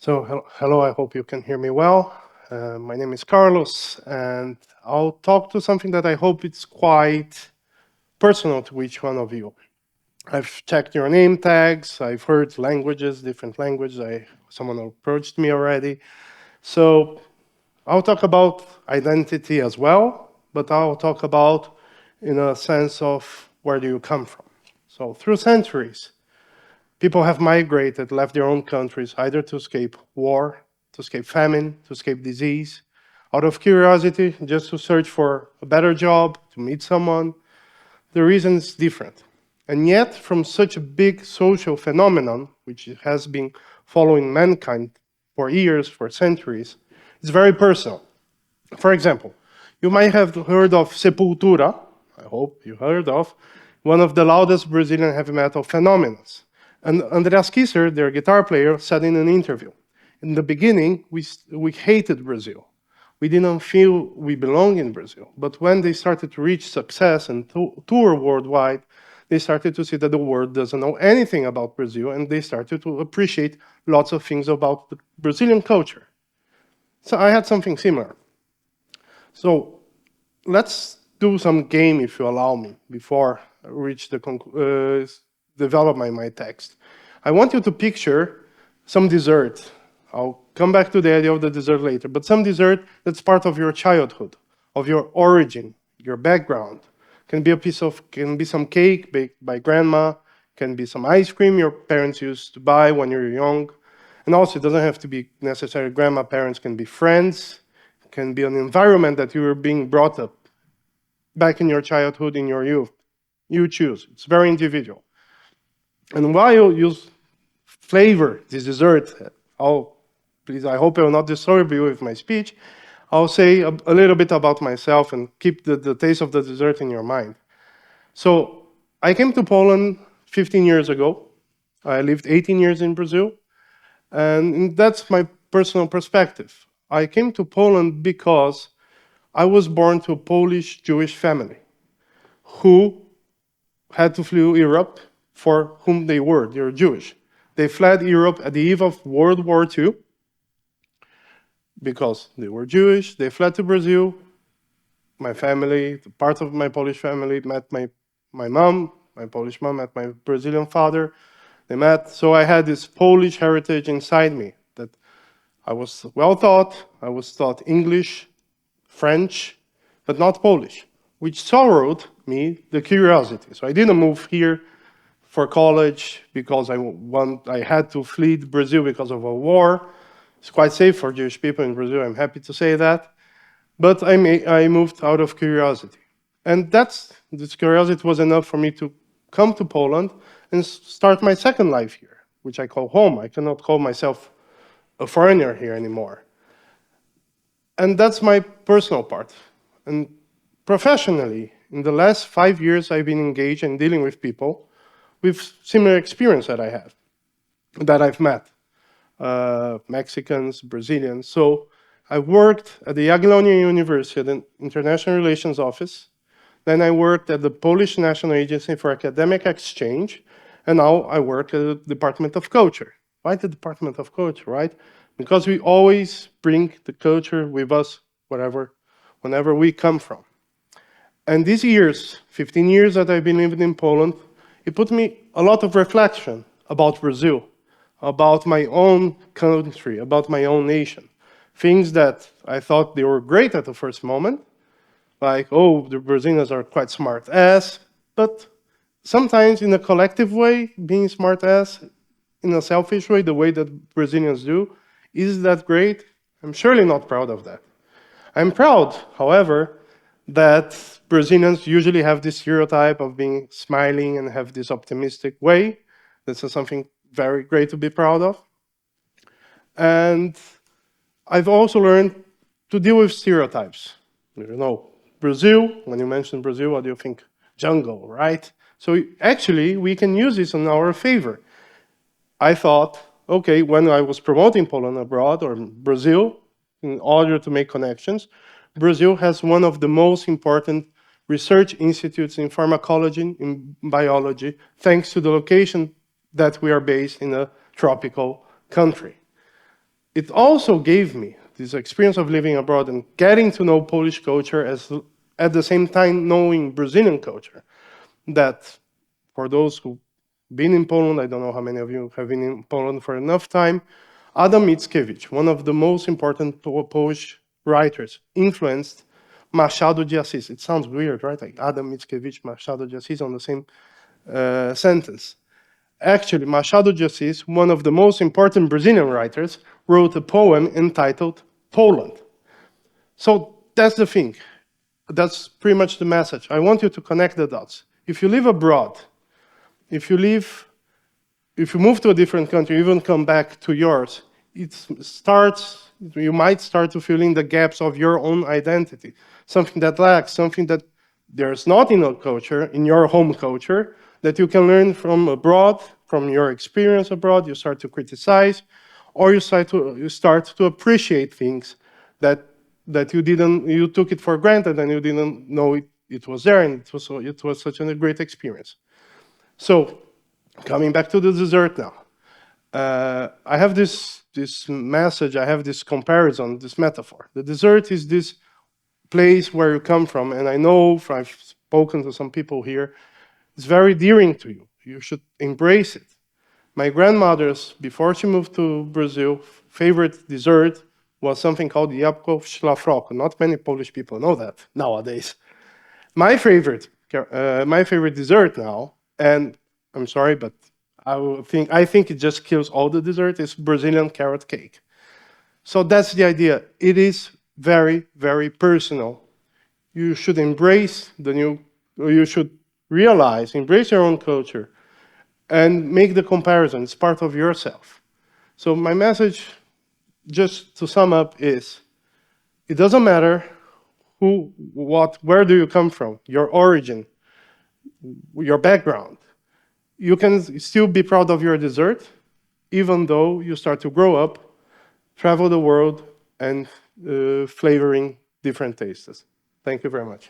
Hello, I hope you can hear me well. My name is Carlos, and I'll talk to something that I hope it's quite personal to each one of you. I've checked your name tags, I've heard languages, different languages. Someone approached me already. So I'll talk about identity as well, but I'll talk about in a sense of where do you come from. So through centuries, people have migrated, left their own countries, either to escape war, to escape famine, to escape disease, out of curiosity, just to search for a better job, to meet someone. The reason is different. And yet, from such a big social phenomenon, which has been following mankind for years, for centuries, it's very personal. For example, you might have heard of Sepultura, I hope you heard of, one of the loudest Brazilian heavy metal phenomena. And Andreas Kisser, their guitar player, said in an interview, in the beginning, we hated Brazil. We didn't feel we belong in Brazil. But when they started to reach success and tour worldwide, they started to see that the world doesn't know anything about Brazil, and they started to appreciate lots of things about the Brazilian culture. So I had something similar. So let's do some game, if you allow me, before I reach the develop my text. I want you to picture some dessert. I'll come back to the idea of the dessert later, but some dessert that's part of your childhood, of your origin, your background. Can be some cake baked by grandma, can be some ice cream your parents used to buy when you were young. And also, it doesn't have to be necessarily grandma, parents can be friends, can be an environment that you were being brought up back in your childhood, in your youth. You choose. It's very individual. And while you flavor this dessert, I hope I will not disturb you with my speech. I'll say a little bit about myself and keep the taste of the dessert in your mind. So I came to Poland 15 years ago. I lived 18 years in Brazil. And that's my personal perspective. I came to Poland because I was born to a Polish Jewish family who had to flee Europe for whom they were. They were Jewish. They fled Europe at the eve of World War II because they were Jewish. They fled to Brazil. My family, part of my Polish family, met my mom, my Polish mom, met my Brazilian father. They met. So I had this Polish heritage inside me that I was well taught. I was taught English, French, but not Polish, which sorrowed me the curiosity. So I didn't move here for college because I had to flee Brazil because of a war. It's quite safe for Jewish people in Brazil, I'm happy to say that. But I moved out of curiosity. And this curiosity was enough for me to come to Poland and start my second life here, which I call home. I cannot call myself a foreigner here anymore. And that's my personal part. And professionally, in the last 5 years, I've been engaged in dealing with people with similar experience that I have, that I've met, Mexicans, Brazilians. So I worked at the Jagiellonian University at the International Relations Office. Then I worked at the Polish National Agency for Academic Exchange. And now I work at the Department of Culture. Why the Department of Culture, right? Because we always bring the culture with us whenever we come from. And these years, 15 years that I've been living in Poland, it put me a lot of reflection about Brazil, about my own country, about my own nation. Things that I thought they were great at the first moment, like, oh, the Brazilians are quite smart ass, but sometimes in a collective way, being smart ass, in a selfish way, the way that Brazilians do, is that great? I'm surely not proud of that. I'm proud, however, that Brazilians usually have this stereotype of being smiling and have this optimistic way. This is something very great to be proud of. And I've also learned to deal with stereotypes. You know, Brazil, when you mention Brazil, what do you think? Jungle, right? So actually, we can use this in our favor. I thought, okay, when I was promoting Poland abroad or Brazil, in order to make connections, Brazil has one of the most important research institutes in pharmacology, in biology, thanks to the location that we are based in a tropical country. it also gave me this experience of living abroad and getting to know Polish culture as at the same time knowing Brazilian culture. That for those who've been in Poland, I don't know how many of you have been in Poland for enough time, Adam Mickiewicz, one of the most important Polish writers, influenced Machado de Assis. It sounds weird, right? Like Adam Mickiewicz, Machado de Assis on the same sentence. Actually, Machado de Assis, one of the most important Brazilian writers, wrote a poem entitled Poland. So that's the thing. That's pretty much the message. I want you to connect the dots. If you live abroad, if you move to a different country, even come back to yours, you might start to fill in the gaps of your own identity. Something that lacks, something that there's not in your culture, in your home culture, that you can learn from abroad, from your experience abroad. You start to criticize, or you start to appreciate things that you took it for granted and you didn't know it was there, and it was such a great experience. So, coming back to the dessert now. I have this message, I have this comparison, this metaphor. The dessert is this place where you come from, and I know I've spoken to some people here, it's very dearing to you. You should embrace it. My grandmother's, before she moved to Brazil, favorite dessert was something called jabłko w szlafroku. Not many Polish people know that nowadays. My favorite dessert now, and I'm sorry, but I think it just kills all the dessert, is Brazilian carrot cake. So that's the idea. It is very, very personal. You should embrace you should embrace your own culture, and make the comparison. It's part of yourself. So my message, just to sum up, is it doesn't matter where do you come from, your origin, your background. You can still be proud of your dessert, even though you start to grow up, travel the world, and flavoring different tastes. Thank you very much.